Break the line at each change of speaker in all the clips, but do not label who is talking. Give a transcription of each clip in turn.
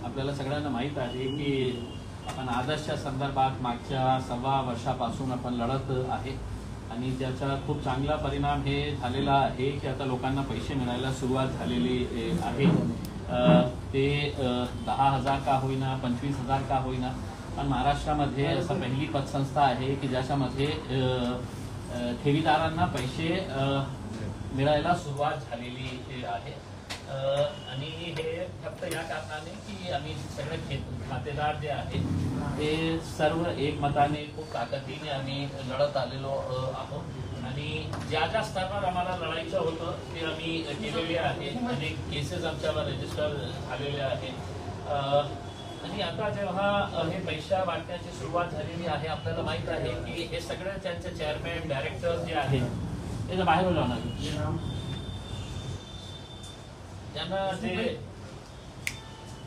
आपल्याला सगळ्यांना माहीत आहे की आपण आदर्शच्या संदर्भात मागच्या 1.25 वर्षापासून आपण लढत आहे आणि ज्याचा खूप चांगला परिणाम हे झालेला आहे की आता लोकांना पैसे मिळायला सुरुवात झालेली आहे। ते 10,000 का होईना 25,000 का होईना, पण महाराष्ट्रामध्ये असं पहिली पतसंस्था आहे की ज्याच्यामध्ये ठेवीदारांना पैसे मिळायला सुरुवात झालेली आहे। आणि हे फक्त या कारणाने की आम्ही सगळे खातेदार जे आहेत ते सर्व एकमताने खूप ताकदीने आम्ही लढत आलेलो आहोत आणि ज्या ज्या स्तरावर आम्हाला लढायचं होतं ते आम्ही केलेले आहे। अनेक केसेस आमच्यावर रजिस्टर झालेले आहेत आणि आता जेव्हा हे पैसा वाटण्याची सुरुवात झालेली आहे, आपल्याला माहित आहे की हे सगळे त्यांचे चेअरमॅन डायरेक्टर जे आहेत ते बाहेर लावणार त्यांना जे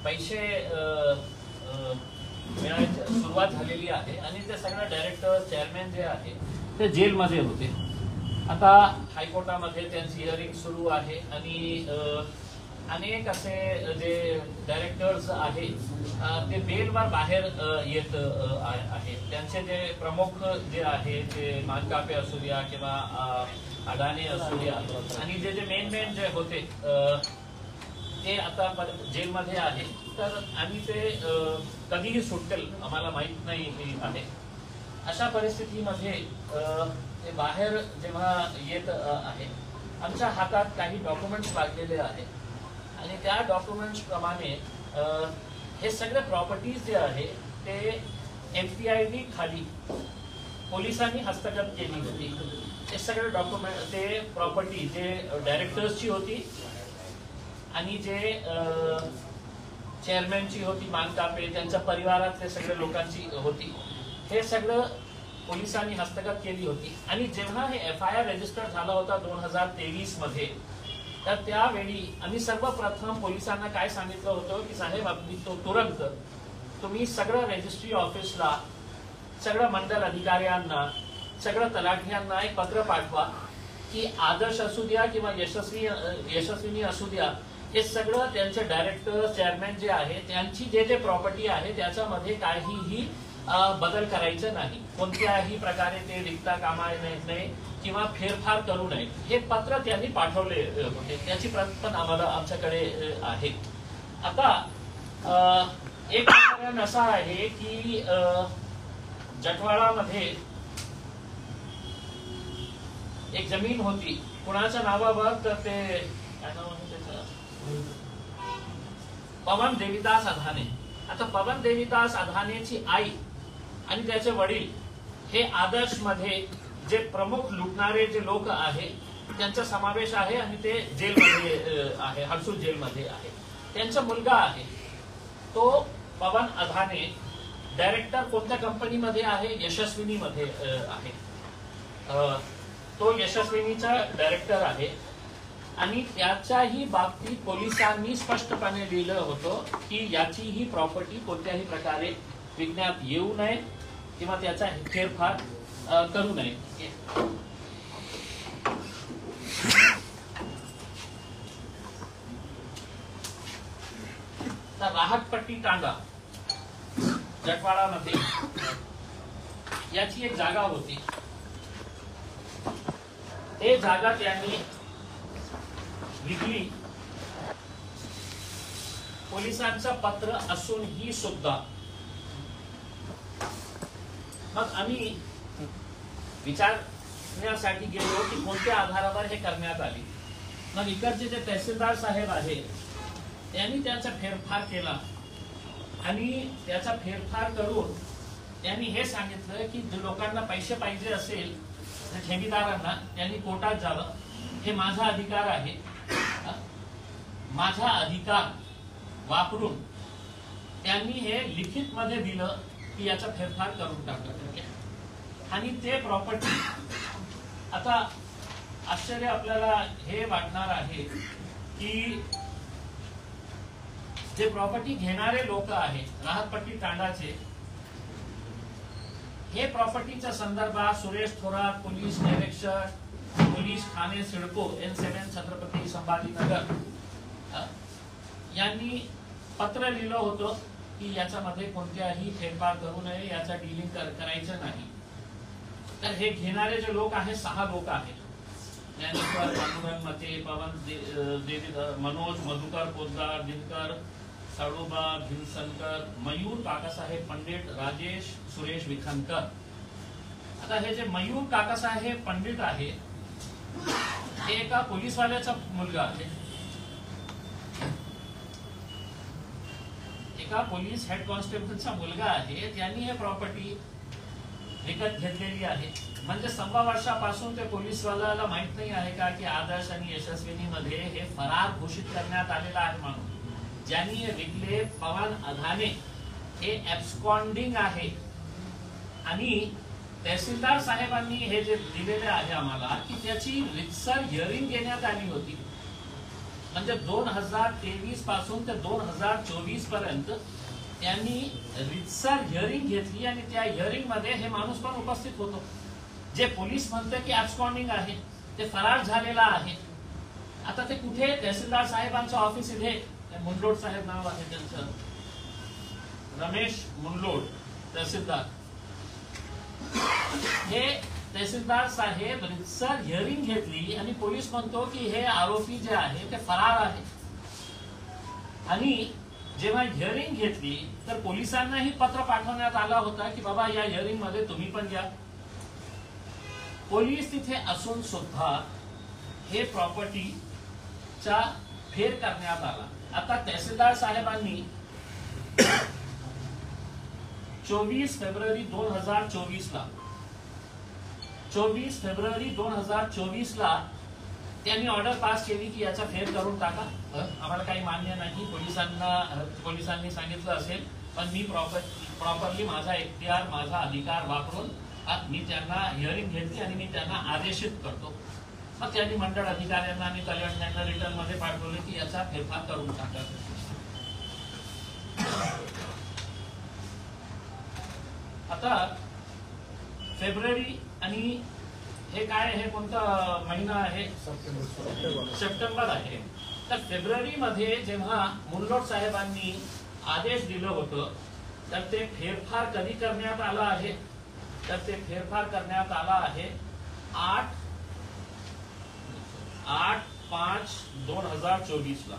पैसे मिळायची सुरुवात झालेली आहे आणि ते सगळे डायरेक्टर चेअरमॅन जे आहे ते जेलमध्ये होते। आता हायकोर्टामध्ये त्यांची हिअरिंग सुरू आहे आणि अनेक असे जे डायरेक्टर्स आहेत ते बेलवर बाहेर येत आहेत। त्यांचे जे प्रमुख जे आहे ते मानकापे असू द्या किंवा अडाणी असू द्या आणि जे मेन जे होते ते आता जेलमध्ये आहे, तर आम्ही ते कधीही सुटतील आम्हाला माहित नाही आहे। अशा परिस्थितीमध्ये ते बाहेर जेव्हा येत आहे, आमच्या हातात काही डॉक्युमेंट्स लागलेले आहेत आणि त्या डॉक्युमेंट्स प्रमाणे हे सगळे प्रॉपर्टीज जे आहे ते MPID खाली पोलिसांनी हस्तगत केली होती। हे सगळे डॉक्युमेंट ते प्रॉपर्टी जे डायरेक्टर्सची होती आणि जे चेअरमॅनची होती मानकापे, त्यांच्या परिवारातले सगळे लोकांची होती, हे सगळं पोलिसांनी हस्तगत केली होती। आणि जेव्हा हे FIR रजिस्टर झाला होता 2023 मध्ये, तर त्यावेळी आम्ही सर्वप्रथम पोलिसांना काय सांगितलं होतं की साहेब आपली तुरंत तुम्ही सगळं रजिस्ट्री ऑफिसला, सगळं मंडल अधिकाऱ्यांना, सगळं तलाठ्यांना एक पत्र पाठवा की आदर्श असू द्या किंवा यशस्विनी असू द्या, हे सगळं त्यांचे डायरेक्टर चेअरमॅन जे आहे त्यांची जे प्रॉपर्टी आहे त्याच्यामध्ये काहीही बदल करायचं नाही, कोणत्याही प्रकारे ते विकता कामा नये किंवा फेरफार करू नये, हे पत्र त्यांनी पाठवले होते। त्याची प्रत पण आम्हाला आमच्याकडे आहे। आता एक प्रकरण असा आहे की जटवाडामध्ये एक जमीन होती, कुणाच्या नावावर, तर ते काय नाव आहे त्याचं, पवन देवीदास अधाने। आता पवन देवीदास अधानेची आई आणि त्याचे वडील हे आदर्श मध्ये जे प्रमुख लुटणारे जे लोक आहे त्यांचा समावेश आहे आणि ते जेलमध्ये आहे, हर्सूल जेलमध्ये आहे। त्यांचा मुलगा आहे तो पवन अधाने, डायरेक्टर कोणत्या कंपनीमध्ये आहे, यशस्विनी मध्ये आहे। तो यशस्विनीचा डायरेक्टर आहे आणि त्याच्याही बाबतीत पोलिसांनी स्पष्टपणे लिहिलं होतं की याची ही प्रॉपर्टी कोणत्याही प्रकारे विकण्यात येऊ नये किंवा त्याचा फेरफार करू नये। तर राहतपट्टी तांडा जटवाडामध्ये याची एक जागा होती, ते जागा त्यांनी विकली। पोलिसांचं पत्र असूनही सुद्धा मग आम्ही विचारण्यासाठी गेलो की कोणत्या आधारावर हे करण्यात आले। मग इकडचे जे तहसीलदार साहेब आहेत त्यांनी त्याचा फेरफार केला आणि त्याचा फेरफार करून त्यांनी हे सांगितलं की लोकांना पैसे पाहिजे असेल ठेवीदारांना त्यांनी कोर्टात जावं, हे माझा अधिकार आहे। माझा अधिकार वापरून त्यांनी हे लिखित मध्ये दिलं की याचा फेरफार करून टाकलं आणि ते प्रॉपर्टी आता आश्चर्य आपल्याला हे वाटणार आहे की जे प्रॉपर्टी घेणारे लोक आहेत राहतपट्टी तांडाचे, हे प्रॉपर्टीच्या संदर्भात सुरेश थोरात पोलीस निरीक्षक पोलीस ठाणे सिडको N7 छत्रपती संभाजीनगर यांनी पत्र लिहिलं होतं की याच्यामध्ये कोणत्याही फेरफार करू नये, याचा डीलिंग करायचं नाही. तर हे घेणारे जे लोक आहेत 6 लोक आहेत. ज्ञानेश्वर, पांडुरंग मते, पवन देवीधर, मनोज मधुकर पोद्दार, दिनकर साडोबा, भीमशंकर, मयूर काकासाहेब पंडित, राजेश सुरेश विखनकर. आता हे जे मयूर काकासाहेब पंडित आहे हे एका पोलीसवाल्याचा मुलगा आहे. एका पोलीस हेड कॉन्स्टेबलचा मुलगा आहे. त्यांनी हे प्रॉपर्टी विकत घेतलेली आहे. म्हणजे 1.25 वर्षापासून ते पोलीसवाल्याला माहित नाही आहे का की आदर्श आणि यशस्विनी मध्ये हे फरार घोषित करण्यात आलेला आहे म्हणून. ज्यांनी हे विकले पवन अधाने हे ऍब्स्कॉन्डिंग आहे. आणि तहसीलदार साहेबांनी हे जे दिलेले आहे आम्हाला की त्याची रितसर हिअरिंग घेण्यात आली होती. म्हणजे 2023 पासून ते 2024 पर्यंत त्यांनी रितसर हिअरिंग घेतली आणि त्या हिअरिंग मध्ये हे माणूस पण उपस्थित होतो. जे पोलीस म्हणते की ऍब्स्कॉन्डिंग आहे, ते फरार झालेला आहे. आता ते कुठे? तहसीलदार साहेबांचं ऑफिस इथे, मुंडलोड साहेब नाव आहे त्यांचं, रमेश मुंडलोड तहसीलदार. हे तहसीलदार साहेब रितसर हिअरिंग घेतली आणि पोलीस म्हणतो की हे आरोपी जे आहे ते फरार आहे. आणि जेव्हा हिअरिंग घेतली तर पोलिसांनाही पत्र पाठवण्यात आला होता की बाबा या हिअरिंग मध्ये तुम्ही पण या. पोलीस तिथे असून सुद्धा हे प्रॉपर्टीचा फेर करण्यात आला. आता तहसीलदार साहेबांनी 24 फेब्रुवारी 2024 ला 24 फेब्रुवारी 2024 ला त्यांनी ऑर्डर पास केली की याचा फेर करून टाका. आम्हाला काही मान्य नाही. पोलिसांनी सांगितलं असेल पण मी प्रॉपरली माझा इख्तियार, माझा अधिकार वापरून मी त्यांना हिअरिंग घेतली आणि मी त्यांना आदेशित करतो. मग त्यांनी मंडळ अधिकाऱ्यांना आणि कल्याणांना रिटर्न मध्ये पाठवले की याचा फेरफार करून टाका. आता फेब्रुवारी आणि हे काय, हे कोणता महिना आहे? सप्टेंबर आहे. तर फेब्रुवारी मध्ये जेव्हा मुंडलोड साहेबांनी आदेश दिलं होतं तर ते फेरफार कधी करण्यात आला आहे? तर ते फेरफार करण्यात आला आहे 8/5/2024 ला.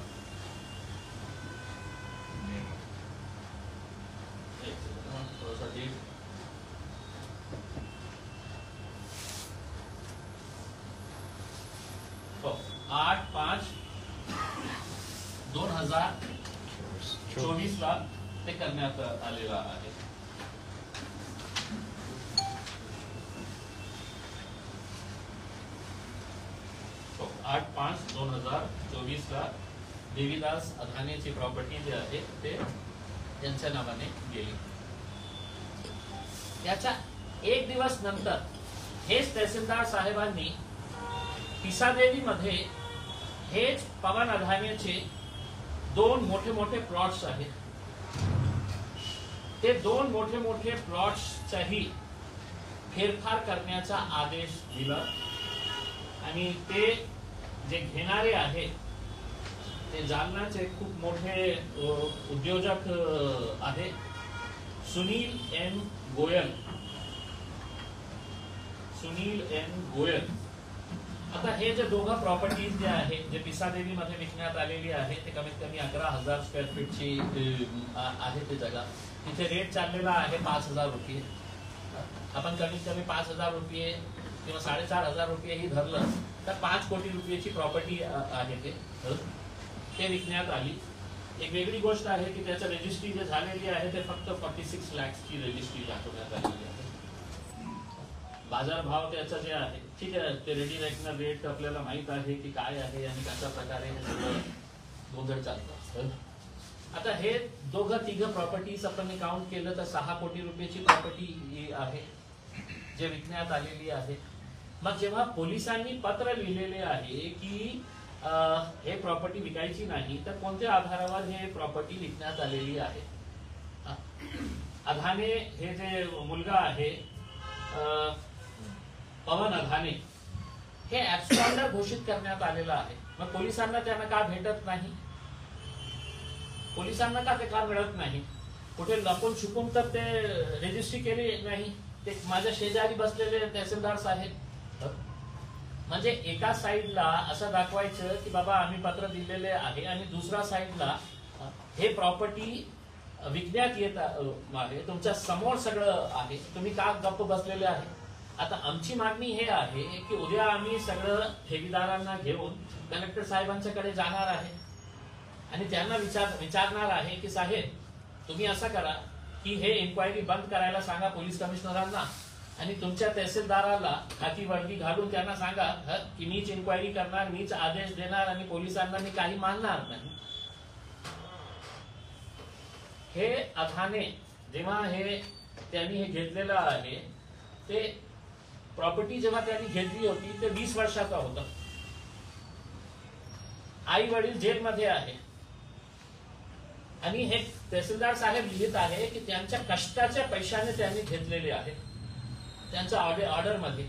हो, 8/5/2024 ला ते करण्यात आलेला आहे. हो, 8/5/2024 ला देवीदास अधानेची प्रॉपर्टी जी आहे ते त्यांच्या नावाने गेली. याच्या 1 दिवस नंतर हेच तहसीलदार साहेबांनी पिसादेवी मध्ये हेच पवन अधानेचे 2 मोठे मोठे प्लॉट्स आहेत. ते 2 मोठे मोठे प्लॉट्सचाही फेरफार करण्याचा आदेश दिला. आणि ते जे घेणारे आहेत ते जालनाचे खूप मोठे उद्योजक आहे, सुनील एन गोयल. आता हे जे दोघं प्रॉपर्टीज जे आहे जे पिसादेवी मध्ये विकण्यात आलेली आहे ते कमीत कमी 11,000 स्क्वेअर फीटची आहे ती जागा. तिथे रेट चाललेला आहे 5,000 रुपये. आपण कमीत कमी 5,000 रुपये किंवा 4,500 रुपये ही धरलं तर 5 कोटी रुपयाची प्रॉपर्टी आहे ते विकण्यात आली. एक वेगळी गोष्ट आहे की त्याचं रजिस्ट्री जे झालेली आहे ते फक्त 46 लाखची रजिस्ट्री दाखवण्यात आलेली आहे. बाजारभाव त्याचा जे आहे ठीक आहे, ते रेडी रेट आपल्याला माहित आहे की काय आहे आणि कशा प्रकारे हे सगळं गोंधळ चालतं. आता हे दोघं तिघं प्रॉपर्टीज आपण काउंट केलं तर 6 कोटी रुपयाची प्रॉपर्टी आहे जे विकण्यात आलेली आहे. मग जेव्हा पोलिसांनी पत्र लिहिलेले आहे की हे प्रॉपर्टी विकायची नाही तर कोणत्या आधारावर हे प्रॉपर्टी विकण्यात आलेली आहे? अधाने हे जे मुलगा आहे पवन अधाने हे ऍब्स्कॉन्डर घोषित करण्यात आलेला आहे. मग पोलिसांना त्यांना का भेटत नाही? पोलिसांना का ते का मिळत नाही? कुठे लपून छुपून तर ते रजिस्ट्री केली नाही. ते माझ्या शेजारी बसलेले तहसीलदार साहेब, म्हणजे एका साईडला असं दाखवायचं की बाबा आम्ही पत्र दिलेले आहे आणि दुसऱ्या साईडला हे प्रॉपर्टी विकण्यात येत आहे, तुमच्या समोर सगळं आहे, तुम्ही का गप्प बसलेले आहे? आता आमची मागणी हे आहे की उद्या आम्ही सगळं ठेवीदारांना घेऊन कलेक्टर साहेबांच्याकडे जाणार आहे आणि त्यांना विचारणार आहे की साहेब तुम्ही असं करा की हे इन्क्वायरी बंद करायला सांगा पोलीस कमिशनरांना आणि तुमच्या तहसीलदाराला हाती वर्दी घालून त्यांना सांगा की मीच इन्क्वायरी करणार, मीच आदेश देणार आणि पोलिसांना मी काही मानणार नाही. हे अथाने जेव्हा त्यांनी हे घेतलेलं आहे, ते प्रॉपर्टी जेव्हा त्यांनी घेतली होती ते 20 वर्षाचा होता. आई वडील जेलमध्ये आहे आणि हे तहसीलदार साहेब लिहित आहे की त्यांच्या कष्टाच्या पैशाने त्यांनी घेतलेले आहे. त्यांच्या ऑर्डर मध्ये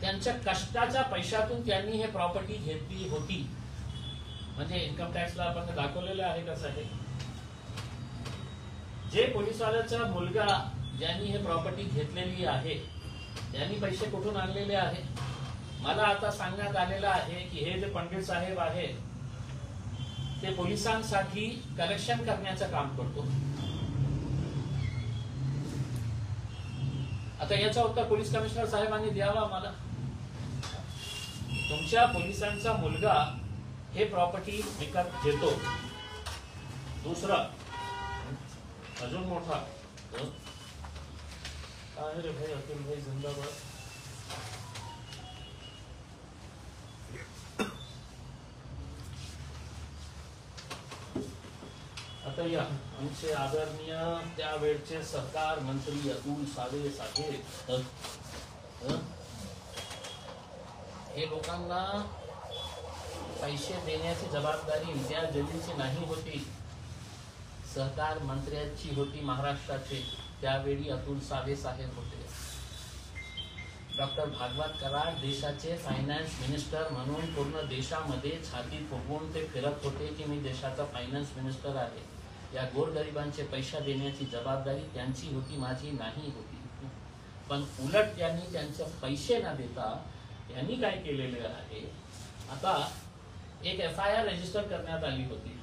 त्यांच्या कष्टाच्या पैशातून त्यांनी हे प्रॉपर्टी घेतली होती. म्हणजे इन्कम टॅक्सला आपण दाखवलेलं आहे कसं आहे. जे पोलीसवाल्याचा मुलगा ज्यांनी हे प्रॉपर्टी घेतलेली आहे त्यांनी पैसे कुठून आणलेले आहे? मला आता सांगण्यात आलेलं आहे की हे जे पंडित साहेब आहे ते पोलिसांसाठी कलेक्शन करण्याचं काम करतो. आता याचं उत्तर पोलीस कमिशनर साहेबांनी द्यावा मला. तुमच्या पोलिसांचा मुलगा हे प्रॉपर्टी विकत घेतो. दुसरं अजून मोठा आहे रे भाई, अतुल भाई जिंदाबाद. आता या आमचे आदरणीय त्यावेळचे सरकार मंत्री अतुल सावे साहेब हे लोकांना पैसे देण्याची जबाबदारी त्या जलीची नाही होती, सहकार मंत्र्यांची होती महाराष्ट्राचे. त्यावेळी अतुल सावे साहेब होते. डॉक्टर भागवत कराड देशाचे फायनान्स मिनिस्टर म्हणून पूर्ण देशामध्ये छाती फुगवून ते फिरत होते की मी देशाचा फायनान्स मिनिस्टर आहे. या गोरगरिबांचे पैसा देण्याची जबाबदारी त्यांची होती, माझी नाही होती. पण उलट त्यांनी त्यांचे पैसे न देता यांनी काय केलेले आहे, आता एक FIR रजिस्टर करण्यात आली होती.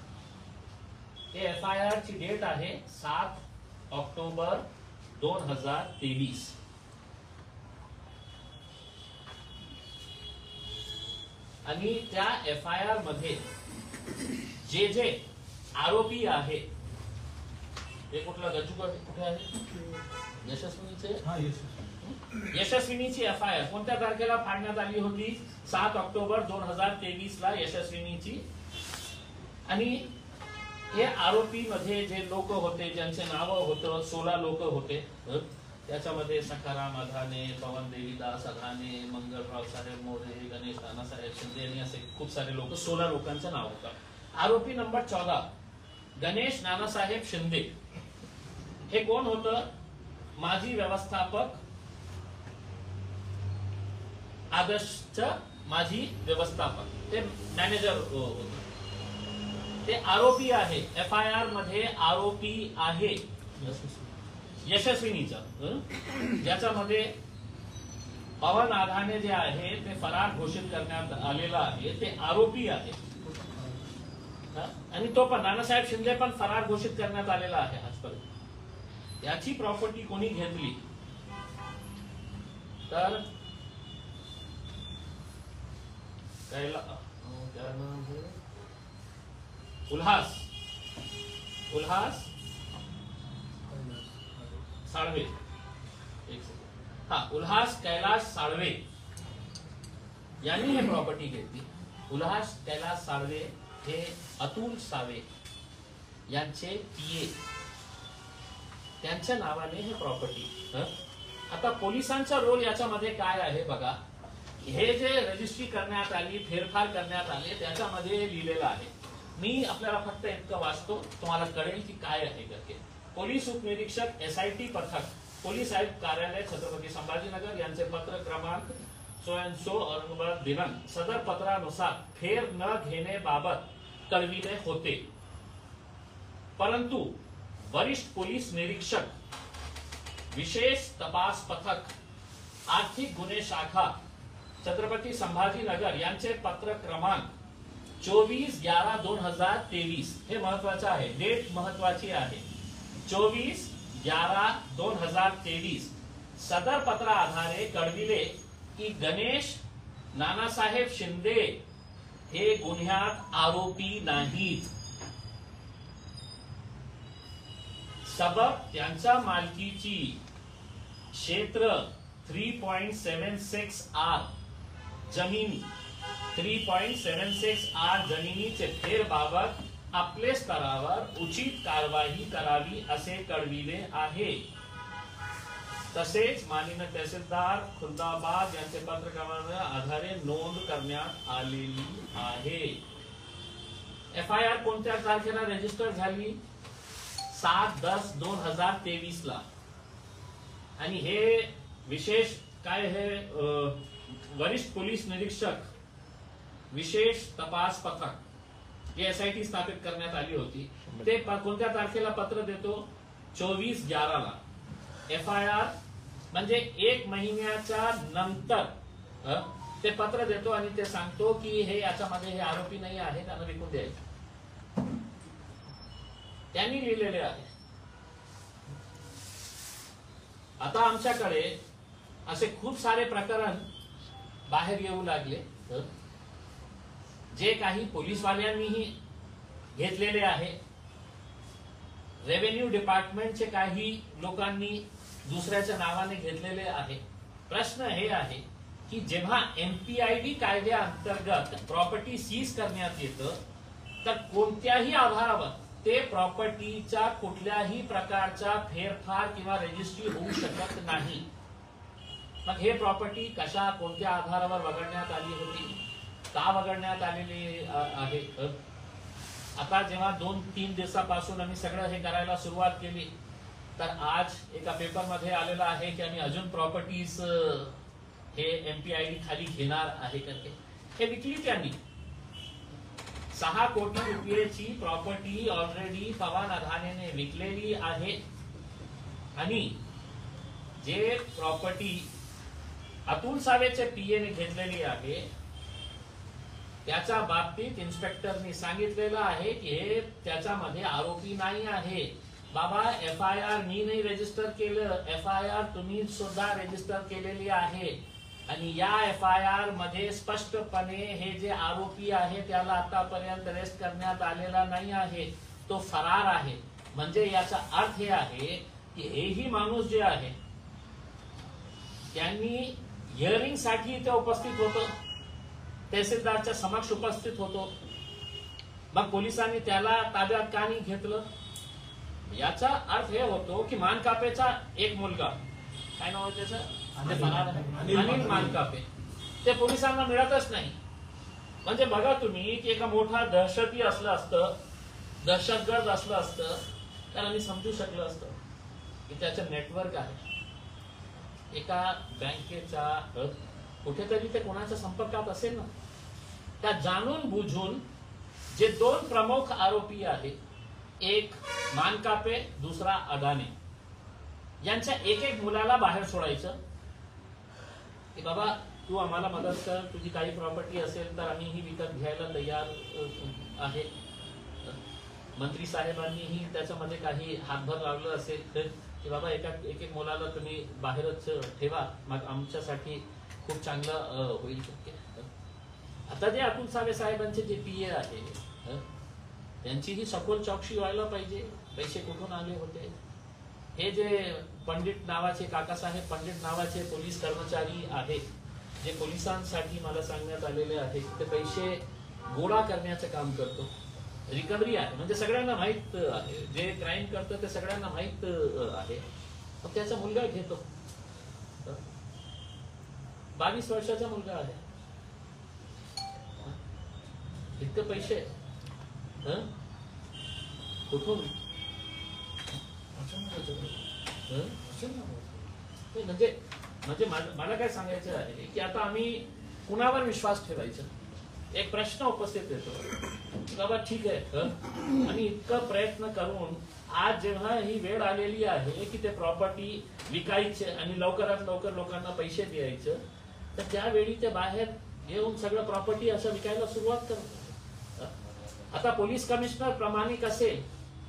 ते FIR ची डेट आहे 7 ऑक्टोबर 2023. आणि त्या FIR मध्ये जे आरोपी आहे ते कुठला गज्जू कुठे आहे, यशस्विनीची FIR कोणत्या तारखेला फाडण्यात आली होती? 7 ऑक्टोबर 2023 ला यशस्विनीची. आणि हे आरोपी मध्ये जे लोक होते ज्यांचे नाव होतं 16 लोक होते. त्याच्यामध्ये सखाराम अधाने, पवन देवीदास अधाने, मंगलराव साहेब मोरे, गणेश नानासाहेब शिंदे आणि असे खूप सारे लोक, 16 लोकांचं नाव होतं. आरोपी नंबर 14 गणेश नानासाहेब शिंदे. हे कोण होतं? माजी व्यवस्थापक, आदर्शचं माजी व्यवस्थापक, ते मॅनेजर होते. ते आरोपी आहे, FIR मध्ये आरोपी आहे यशस्विनीचा. ज्याच्यामध्ये पवन आधाने जे आहे ते फरार घोषित करण्यात आलेला आहे, ते आरोपी आहे. आणि तो पण नानासाहेब शिंदे पण फरार घोषित करण्यात आलेला आहे आजपर्यंत. याची प्रॉपर्टी कोणी घेतली तर उल्हास साळवे. उल्हास कैलास साळवे यांनी हे प्रॉपर्टी घेतली. उल्हास कैलास साळवे हे अतुल सावे यांचे PA, त्यांच्या नावाने हे प्रॉपर्टी. आता पोलिसांचा रोल याच्यामध्ये काय आहे बघा. हे जे रजिस्ट्री करण्यात आली, फेरफार करण्यात आले, त्याच्यामध्ये लिहिलेलं आहे. मी आपल्याला फक्त इतकं वाचतो, तुम्हाला कळेल की काय आहे करके. पोलीस उपनिरीक्षक SIT पथक, पोलीस आयुक्त कार्यालय छत्रपती संभाजीनगर यांचे पत्र क्रमांक सो औरंगाबाद दिनांक सदर पत्रानुसार फेर न घेण्याबाबत कळविले होते. परंतु वरिष्ठ पोलीस निरीक्षक, विशेष तपास पथक, आर्थिक गुन्हे शाखा, छत्रपती संभाजीनगर यांचे पत्र क्रमांक 24/11/2023 हे महत्वाचं आहे, डेट महत्वाची आहे. 24/11/2023 सदर पत्र आधारे कळविले की गणेश नानासाहेब शिंदे हे गुन्ह्यात आरोपी नाहीत. सबब त्यांच्या मालकीची क्षेत्र 3.76 आर जमिनी 3.76 आर जमिनीचे फेरबाबत आपले स्तरावर उचित कारवाई करावी असे कळविले आहे. तसेच माननीय तहसीलदार खुलदाबाद यांचे पत्र क्रमांकाच्या आधारे नोंद करण्यात आलेली आहे. FIR कोणत्या तारखेला रजिस्टर झाली? 7/10/2023 ला. आणि हे विशेष काय हे वरिष्ठ पोलीस निरीक्षक, विशेष तपास पथक हे SIT स्थापित करण्यात आली होती. ते कोणत्या तारखेला पत्र देतो? 24/11 ला. FIR म्हणजे 1 महिन्याच्या नंतर ते पत्र देतो आणि ते सांगतो की हे याच्यामध्ये हे आरोपी नाही आहे, त्यांना विकून द्यायचे. त्यांनी लिहिलेले आहे. आता आमच्याकडे असे खूप सारे प्रकरण बाहेर येऊ लागले जे काही पोलीसवाल्यांनीही घेतलेले आहे. रेव्हेन्यू डिपार्टमेंटचे काही लोकांनी दुसऱ्याच्या नावाने घेतलेले आहे. प्रश्न हे आहे की जेव्हा MPID कायद्याअंतर्गत प्रॉपर्टी सीज करण्यात येतं तर कोणत्याही आधारावर ते प्रॉपर्टीच्या कुठल्याही प्रकारचा फेरफार किंवा रजिस्ट्री होऊ शकत नाही. मग हे प्रॉपर्टी कशा कोणत्या आधारावर वगळण्यात आली होती, का वगळण्यात आलेली आहे? आता जेव्हा 2-3 दिवसापासून आम्ही सगळं हे करायला सुरुवात केली तर आज एका पेपरमध्ये आलेलं आहे की आम्ही अजून प्रॉपर्टीज हे MPID खाली घेणार आहे करके. हे विकली त्यांनी. 6 कोटी रुपयाची प्रॉपर्टी ऑलरेडी पवन अदानीने विकलेली आहे. आणि जे प्रॉपर्टी अतुल सावेचे PA ने घेतलेली आहे त्याच्या बाबतीत इन्स्पेक्टरनी सांगितलेलं आहे की हे त्याच्यामध्ये आरोपी नाही आहे. बाबा FIR मी नाही रजिस्टर केलं, FIR तुम्ही सुद्धा रजिस्टर केलेली आहे. आणि या FIR मध्ये स्पष्टपणे हे जे आरोपी आहे त्याला आतापर्यंत अरेस्ट करण्यात आलेला नाही आहे, तो फरार आहे. म्हणजे याचा अर्थ हे आहे की हेही माणूस जे आहे त्यांनी हिअरिंग साठी इथे उपस्थित होतो, तहसीलदारच्या समक्ष उपस्थित होतो. मग पोलिसांनी त्याला ताब्यात का नाही घेतलं? याचा अर्थ हे होतो की मानकापेचा एक मुलगा, काय नाव आहे त्याचं, अनिल मानकापे, ते पोलिसांना मिळतच नाही. म्हणजे बघा तुम्ही की एका मोठा दहशती असलं असतं, दहशतगर्द असलं असतं तर आम्ही समजू शकलं असतं की त्याचं नेटवर्क आहे. एका बँकेच्या कुठेतरी ते कोणाच्या संपर्कात असेल ना. त्या जाणून बुजून जे 2 प्रमुख आरोपी आहेत, एक मानकापे, दुसरा अदानी, यांच्या एक मुलाला बाहेर सोडायचं की बाबा तू आम्हाला मदत कर, तुझी काही प्रॉपर्टी असेल तर आम्ही ही विकत घ्यायला तयार आहे. मंत्री साहेबांनीही त्याच्यामध्ये काही हातभार लावलं असेल तर की बाबा एक मुलाला तुम्ही बाहेरच ठेवा, मग आमच्यासाठी खूप चांगलं होईल. आता जे अतुल सावे साहेबांचे जे PA आहे त्यांची ही सखोल चौकशी व्हायला पाहिजे. पैसे कुठून आले होते? हे जे पंडित नावाचे, काकासाहेब पंडित नावाचे पोलीस कर्मचारी आहेत जे पोलिसांसाठी मला सांगण्यात आलेले आहे ते पैसे गोळा करण्याचं काम करतो. रिकव्हरी आहे म्हणजे सगळ्यांना माहित आहे, जे क्राईम करतं ते सगळ्यांना माहित आहे. मग त्याचा मुलगा घेतो, 22 वर्षाचा मुलगा आहे. इतके पैसे कुठून? म्हणजे मला काय सांगायचं आहे की आता आम्ही कुणावर विश्वास ठेवायचा? एक प्रश्न उपस्थित येतो, बाबा ठीक आहे आणि इतकं प्रयत्न करून आज जेव्हा ही वेळ आलेली आहे की ते प्रॉपर्टी विकायचे आणि लवकरात लवकर लोकांना पैसे द्यायचं, तर त्यावेळी ते बाहेर येऊन सगळं प्रॉपर्टी असं विकायला सुरुवात करतात. आता पोलीस कमिशनर प्रामाणिक असेल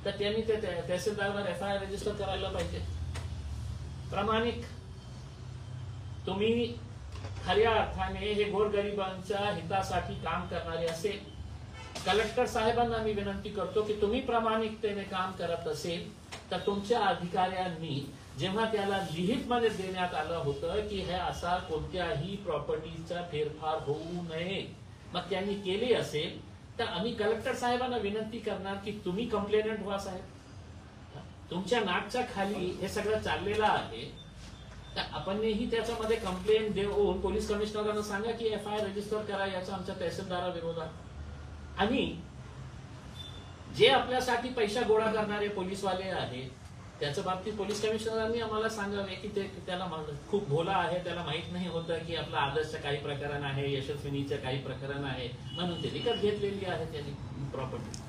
तर त्यांनी ते तहसीलदारवर FIR रजिस्टर करायला पाहिजे. प्रामाणिक तुम्ही खऱ्या अर्थाने हे गोरगरिबांच्या हितासाठी काम करणारे असेल, कलेक्टर साहेबांना मी विनंती करतो की तुम्ही प्रामाणिकतेने काम करत असेल तर तुमच्या अधिकाऱ्यांनी जेव्हा त्याला लिहित मध्ये देण्यात आलं होतं की हे असा कोणत्याही प्रॉपर्टीचा फेरफार होऊ नये, मग त्यांनी केले असेल तर आम्ही कलेक्टर साहेबांना विनंती करणार की तुम्ही कंप्लेनंट व्हा साहेब. तुमच्या नाकच्या खाली हे सगळं चाललेलं आहे, तर आपणही त्याच्यामध्ये कंप्लेंट देऊन पोलीस कमिशनरांना सांगा की FIR रजिस्टर करा याचा आमच्या तहसीलदाराविरोधात. आणि जे आपल्यासाठी पैसा गोळा करणारे पोलीसवाले आहेत त्याच्या बाबतीत पोलीस कमिशनरांनी आम्हाला सांगावे की ते त्याला खूप भोला आहे, त्याला माहित नाही होतं की आपला आदर्शचं काही प्रकरण आहे, यशस्विनीचं काही प्रकरण आहे, म्हणून ते विकत घेतलेली आहे त्यांनी प्रॉपर्टी.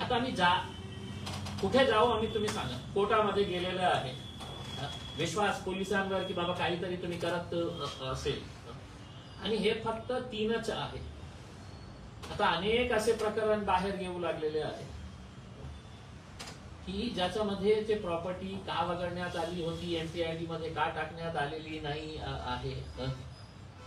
आता आम्ही कुठे जाऊ आम्ही, तुम्ही सांगा. कोर्टामध्ये गेलेलं आहे, विश्वास पोलिसांवर की बाबा काहीतरी तुम्ही करत असेल, आणि हे फक्त 3च आहे. आता अनेक असे प्रकरण बाहेर येऊ लागलेले आहे की ज्याच्यामध्ये ते प्रॉपर्टी का वगळण्यात आली होती, MPID मध्ये का टाकण्यात आलेली नाही आहे,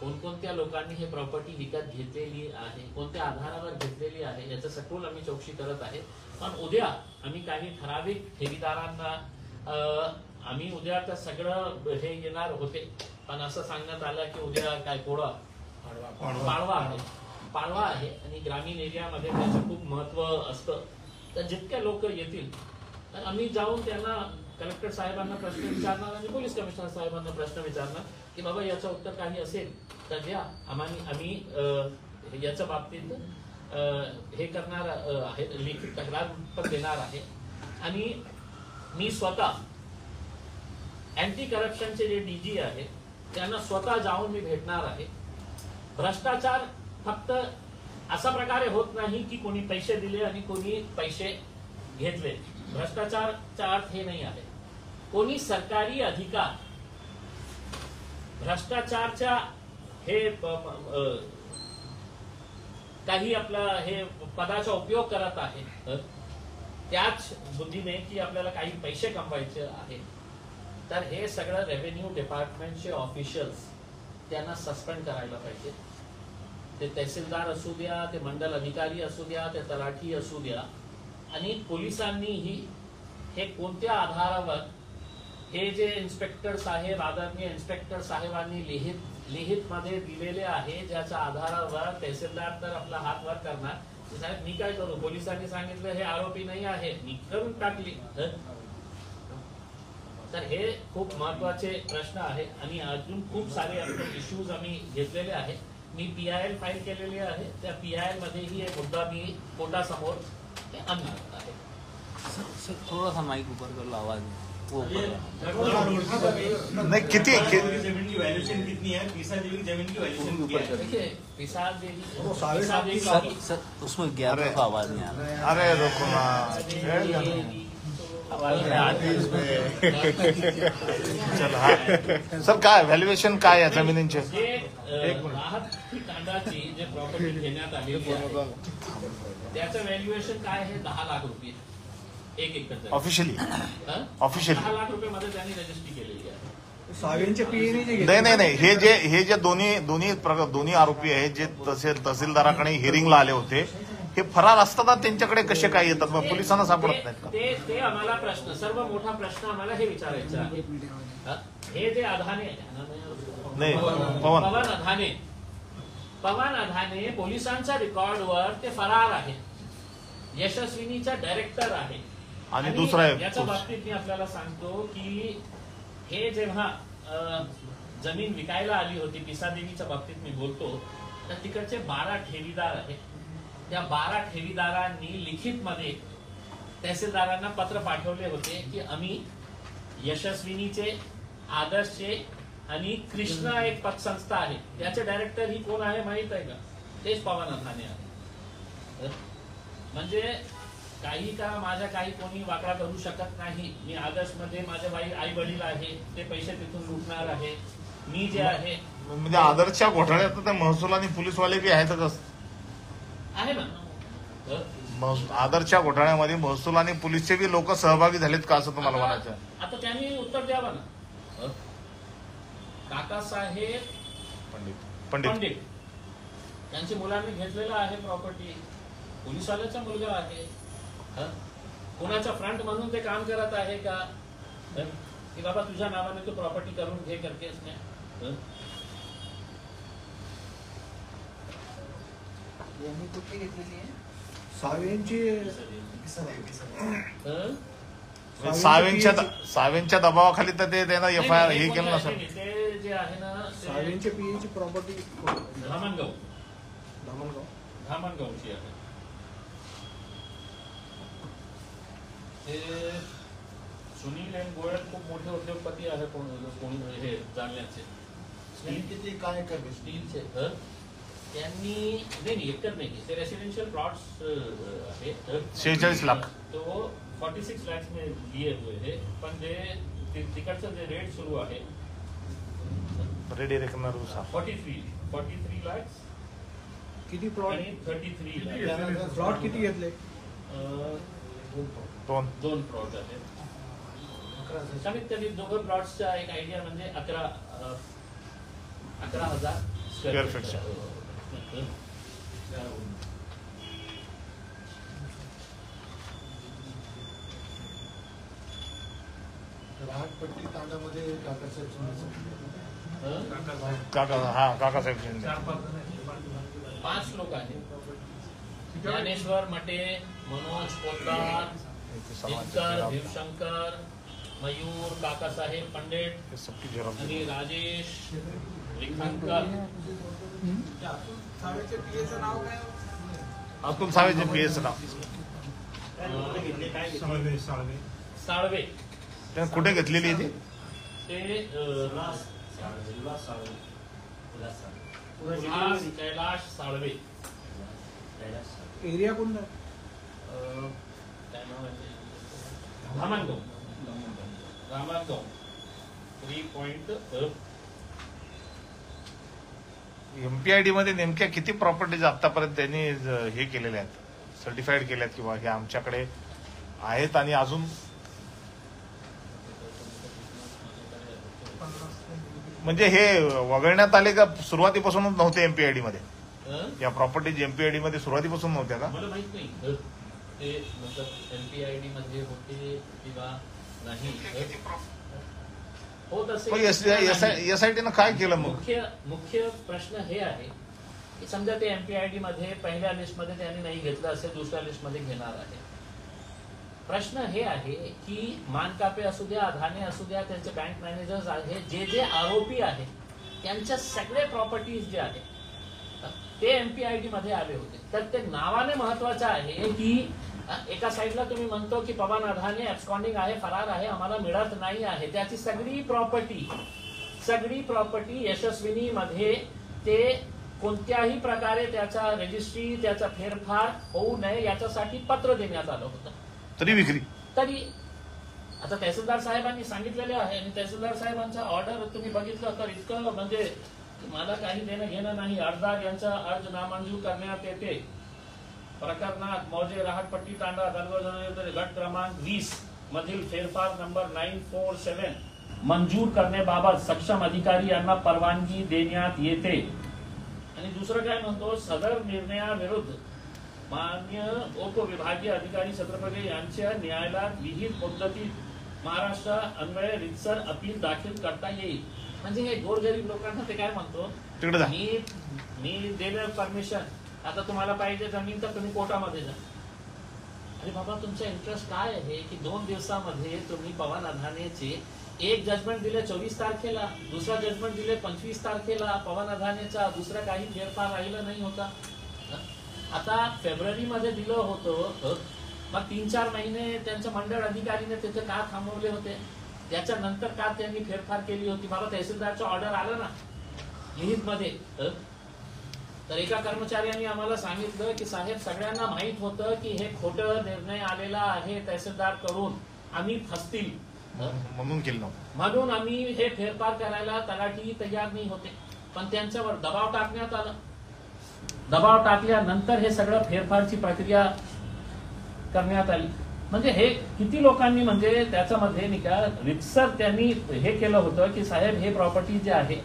कोणकोणत्या लोकांनी हे प्रॉपर्टी विकत घेतलेली आहे, कोणत्या आधारावर घेतलेली आहे, याचं सखोल आम्ही चौकशी करत आहे. पण उद्या आम्ही काही ठराविक ठेवीदारांना आम्ही उद्या तर सगळं हे येणार होते, पण असं सांगण्यात आलं की उद्या काय पाडवा आहे आणि ग्रामीण एरियामध्ये त्याचं खूप महत्व असतं. तर जितके लोक येतील तर आम्ही जाऊन त्यांना कलेक्टर साहेबांना प्रश्न विचारणार आणि पोलीस कमिशनर साहेबांना प्रश्न विचारणार की बाबा याचं उत्तर काही असेल तर द्या. आम्ही याच्या बाबतीत हे करणार आहे, लिखित तक्रार पण देणार आहे. आणि मी स्वतः अँटी करप्शनचे जे DG आहे त्यांना स्वतः जाऊन मी भेटणार आहे. भ्रष्टाचार फक्त अशा प्रकारे होत नाही की कोणी पैसे दिले आणि कोणी पैसे घेतले. भ्रष्टाचारचा अर्थ हे नाही आहे. कोणी सरकारी अधिकार भ्रष्टाचारच्या हे काही आपला हे पदाचा उपयोग करत आहे त्याच बुद्धीने की आपल्याला काही पैसे कमवायचे आहे, तर हे सगळं रेव्हेन्यू डिपार्टमेंटचे ऑफिशियल्स त्यांना सस्पेंड करायला पाहिजे. ते तहसीलदार असू द्या, ते मंडल अधिकारी असू द्या, ते तलाठी असू द्या. आणि पोलिसांनीही हे कोणत्या आधारावर हे जे इन्स्पेक्टर साहेब, आदरणीय इन्स्पेक्टर साहेबांनी लिहित मध्ये दिलेले आहे, ज्याच्या आधारावर तहसीलदार तर आपला हात वर करणार, साहेब मी काय करू, पोलिसांनी सांगितलं हे आरोपी नाही आहे, मी करून टाकली. तर हे खूप महत्वाचे प्रश्न आहे आणि अजून खूप सारे इश्यूज आम्ही घेतलेले आहेत. मी PIL फाईल केलेली आहे, त्या PIL मध्येही एक मुद्दा मी कोर्टासमोर आणणार आहे.
थोड़ा सा माइक ऊपर कर लो, आवाज
नहीं कितनी
जमीन की वैल्यूएशन कितनी है, पिसा देवी की जमीन की वैल्यूएशन क्या है?
देखिए पिसा देवी
सर उसमें गैप का आवाज नहीं आ रहा.
अरे रुको ना चल हाँ सर काय व्हॅल्युएशन काय आहे जमिनींचे?
राहत कांडाची जे प्रॉपर्टी घेण्यात आलेली आहे त्याचं व्हॅल्युएशन काय आहे? 10 लाख रुपये एक एकर.
ऑफिशियली
10 लाख रुपये मध्ये त्यांनी रजिस्ट्री केलेली आहे.
नाही हे जे दोन्ही आरोपी आहेत जे तहसीलदाराकडे हिअरिंगला आले होते, हे फरार असताना त्यांच्याकडे कसे काय येतात, मग पोलिसांना सापडत नाहीत का?
ते आम्हाला प्रश्न, सर्व मोठा प्रश्न आम्हाला हे विचारायचं आहे. हे जे अधाने
नाही
पवन अधाने पोलिसांच्या रेकॉर्डवर ते फरार आहे, यशस्विनीचा डायरेक्टर आहे.
आणि दुसरा
याच्या बाबतीत मी आपल्याला सांगतो की हे जेव्हा जमीन विकायला आली होती, पिसादेवीच्या बाबतीत मी बोलतो, तर तिकडचे 12 ठेवीदार आहेत. त्या 12 ठेवीदारांनी लिखित मध्ये तहसीलदारांना पत्र पाठवले होते की आम्ही यशस्विनीचे, आदर्शचे आणि कृष्णा एक पतसंस्था आहे, त्याचे डायरेक्टर ही कोण आहे माहित आहे का? तेच पवन अधाने आहे. म्हणजे काही का माझ्या काही कोणी वाकडा करू शकत नाही. मी आदर्शमध्ये माझे आई वडील आहे, ते पैसे तिथून लुटणार आहे. मी जे आहे
म्हणजे आदर्शच्या घोटाळ्यात तर महसूल आणि पोलीसवाले बी आहेतच.
आहे ना.
आदर्शच्या घोटाळ्यामध्ये महसूल आणि पोलीसचे बी लोक सहभागी झालेत का असं तुम्हाला म्हणायचं?
आता त्यांनी उत्तर द्यावं ना. काकासाहेब पंडित त्यांच्या मुलांनी घेतलेलं आहे प्रॉपर्टी. पोलिसवाल्याचा मुलगा आहे. कोणाच्या फ्रंट म्हणून ते काम करत आहे का की बाबा तुझ्या नावाने तू प्रॉपर्टी करून घे करतेस नाही.
यांनी कुठली घेतलेली आहे?
सावेंच्या दबावाखाली तर ते त्यांना FIR हे केलं नसेल.
ते जे आहे ना
सावेंच्या पीएची प्रॉपर्टी
धामणगावची आहे. ते सुनील एन गोयल खूप मोठे उद्योगपती आहे. कोणी हे जाणण्याचे
किती काय करते
स्टीलचे त्यांनी नाही एकच नाही, ते रेसिडेंशियल प्लॉट्स आहे.
46 लाख
तो 46 lakhs में लिए हुए है. पण ते तिकडचं जे रेट सुरू आहे
रेडी रेकनर
43 lakhs
किती प्लॉट
आणि 33 lakhs.
प्लॉट किती घेतले?
दोन प्लॉट आहेत. कमीत कमी दोघं प्लॉट्सचा एक आयडिया म्हणजे 11,000
स्क्वेअर फीट.
राहटपट्टी तांड्यामध्ये
काकासाहेब शिंदे
5 लोक आहेत. ज्ञानेश्वर मटे, मनोज पोतदार, दिनकर, भीमशंकर, मयूर, काकासाहेब पंडित आणि राजेश लिखाणकर.
अतुल सावेचे पीएचं नाव.
साळवे
त्याने कुठे घेतलेली आहे ती?
ते कैलाश साळवे.
एरिया कोणता?
धामणगाव 3..
MPID मध्ये नेमक्या किती प्रॉपर्टीज आतापर्यंत त्यांनी हे केलेल्या आहेत, सर्टिफाईड केल्यात किंवा हे आमच्याकडे आहेत आणि अजून म्हणजे हे वगळण्यात आले का सुरुवातीपासूनच नव्हते MPID मध्ये? या प्रॉपर्टीज MPID मध्ये सुरुवातीपासून नव्हत्या का?
मला माहित नाही ते मतलब MPID मध्ये होते किंवा नाही. होत असेल.
SIT काय केलं मग?
मुख्य प्रश्न हे आहे की समजा ते MPID मध्ये पहिल्या लिस्ट मध्ये त्यांनी नाही घेतलं असेल, दुसऱ्या लिस्ट मध्ये घेणार आहे. प्रश्न हे आहे की मानकापे असू द्या, अधाने असू द्या, त्यांचे बँक मॅनेजर्स आहे, जे आरोपी आहेत त्यांच्या सगळे प्रॉपर्टीज जे आहेत ते MPID मध्ये आले होते. तर ते नावाने महत्वाचं आहे की एका साईडला तुम्ही म्हणतो की पवन अधाने ऍब्स्कॉन्डिंग आहे, फरार आहे, आम्हाला मिळत नाही आहे. त्याची सगळी प्रॉपर्टी यशस्विनी मध्ये ते कोणत्याही प्रकारे त्याचा रजिस्ट्री, त्याचा फेरफार होऊ नये याच्यासाठी पत्र देण्यात आलं होतं. तरी आता तहसीलदार साहेबांनी सांगितलेले आहे आणि तहसीलदार साहेबांचा ऑर्डर तुम्ही बघितलं तर इतकं म्हणजे मला काही देणं घेणं नाही. अर्जदार यांचा अर्ज नामंजूर करण्यात येते. प्रकरणात मौजे राहटपट्टी तांडा गट क्रमांक 20 मधील फेरफार नंबर 947 मंजूर करण्याबाबत सक्षम अधिकारी यांना परवानगी देण्यात येते. आणि दुसरं काय म्हणतो, सदर निर्णयाविरुद्ध मान्य उपविभागीय अधिकारी छत्रपती यांच्या न्यायालयात विहित मुदतीत महाराष्ट्र अन्वये रितसर अपील दाखल करता येईल. म्हणजे हे गोरगरीब लोकांना ते काय म्हणतो, मी दिलं परमिशन, आता तुम्हाला पाहिजे जमीन तर तुम्ही कोर्टामध्ये जा. अरे बाबा, तुमचा इंटरेस्ट काय आहे की 2 दिवसामध्ये तुम्ही पवन अधानेचे एक जजमेंट दिले 24 तारखेला, दुसरा जजमेंट दिले 25 तारखेला पवन अधानेचा, दुसरा काही फेरफार राहिला नाही होता. आता फेब्रुवारीमध्ये दिलं होतं, मग 3-4 महिने त्यांच्या मंडळ अधिकारीने त्याचे का थांबवले होते, त्याच्यानंतर का त्यांनी फेरफार केली होती? बाबा तहसीलदारचं ऑर्डर आलं ना लिहित मध्ये, तर एका कर्मचाऱ्यांनी आम्हाला सांगितलं की साहेब सगळ्यांना माहित होतं की हे खोटं निर्णय आलेला आहे तहसीलदार कडून, आम्ही फसतील
म्हणून केलं नव्हतं.
म्हणून आम्ही हे फेरफार करायला तलाठी तयार नाही होते. पण त्यांच्यावर दबाव टाकण्यात आला. दबाव टाकल्यानंतर हे सगळं फेरफारची प्रक्रिया करण्यात आली. म्हणजे हे किती लोकांनी म्हणजे त्याच्यामध्ये नाही का रितसर त्यांनी हे केलं होतं की साहेब हे प्रॉपर्टी जे आहे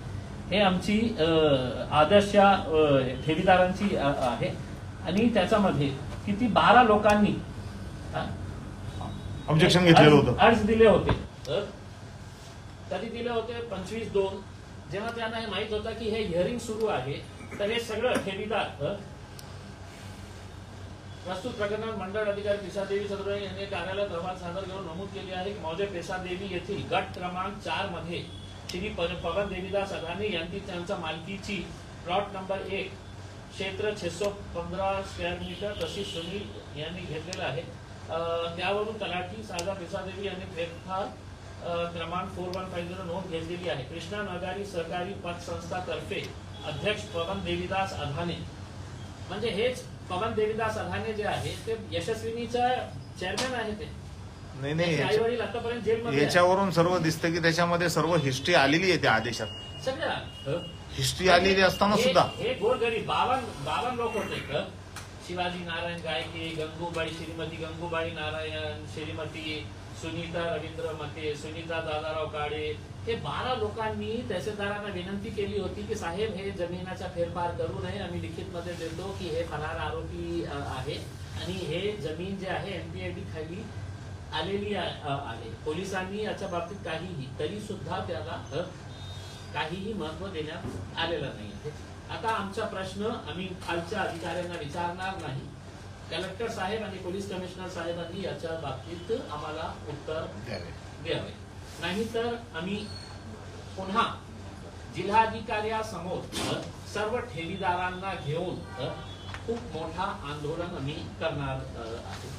हे आमची आदर्श ठेवीदारांची आहे आणि त्याच्यामध्ये किती 12 लोकांनी
ऑब्जेक्शन घेतलेलं होतं.
अर्ज दिले होते. कधी दिले होते? 25/2. जेव्हा त्यांना हे माहित होतं की हे हिअरिंग सुरू आहे तर हे सगळं ठेवीदार प्रस्तुत प्रकरणात मंडळ अधिकारी पिसादेवी सदोरे यांनी कार्यालयात अहवाल सादर करून नमूद केले आहे की मौजे पिसादेवी येथील गट क्रमांक 4 मध्ये श्री पवन देवीदास अदानी यांची त्यांच्या मालकीची प्लॉट नंबर 1 क्षेत्र 615 स्क्वेअर मीटर तशी सुनील यांनी घेतलेलं आहे. त्यावरून तलाठी साजा पिसादेवी यांनी फेरफार क्रमांक 4150 नोंद घेतलेली आहे. कृष्णा नगारी सहकारी पतसंस्था तर्फे अध्यक्ष पवन देवीदास अधाने, म्हणजे हेच पवन देवीदास अधाने जे आहे ते यशस्विनीचा चेअरमॅन आहे. ते
नाही
आई वडील आतापर्यंत जेलमध्ये
याच्यावरून सर्व दिसतं की त्याच्यामध्ये सर्व हिस्ट्री आलेली आहे त्या आदेशात.
सगळ्या
हिस्ट्री आलेली असताना सुद्धा
हे गोरगरीब 52 लोक होते. शिवाजी नारायण गायके, गंगूबाई, श्रीमती गंगूबाई नारायण, श्रीमती सुनीता रवींद्र मते, सुनीता दादाराव काळे, हे 12 लोकांनी तहसीलदारांना विनंती केली होती की साहेब हे जमिनीचा फेरफार करू नये, आम्ही लिखित मध्ये देतो की हे फरार आरोपी आहे आणि हे जमीन जे आहे एनपीआयडी खाली आलेली आहे. पोलिसांनी याच्या बाबतीत काहीही तरी सुद्धा त्याला काहीही महत्व देण्यात आलेलं नाही आहे. आता आमचा प्रश्न आम्ही खालच्या अधिकाऱ्यांना विचारणार नाही. कलेक्टर साहेब आणि पोलीस कमिशनर साहेबांनी याच्या बाबतीत आम्हाला उत्तर द्यावे, नाहीतर आम्ही पुन्हा जिल्हाधिकाऱ्यासमोर सर्व ठेवीदारांना घेऊन खूप मोठा आंदोलन आम्ही करणार आहोत.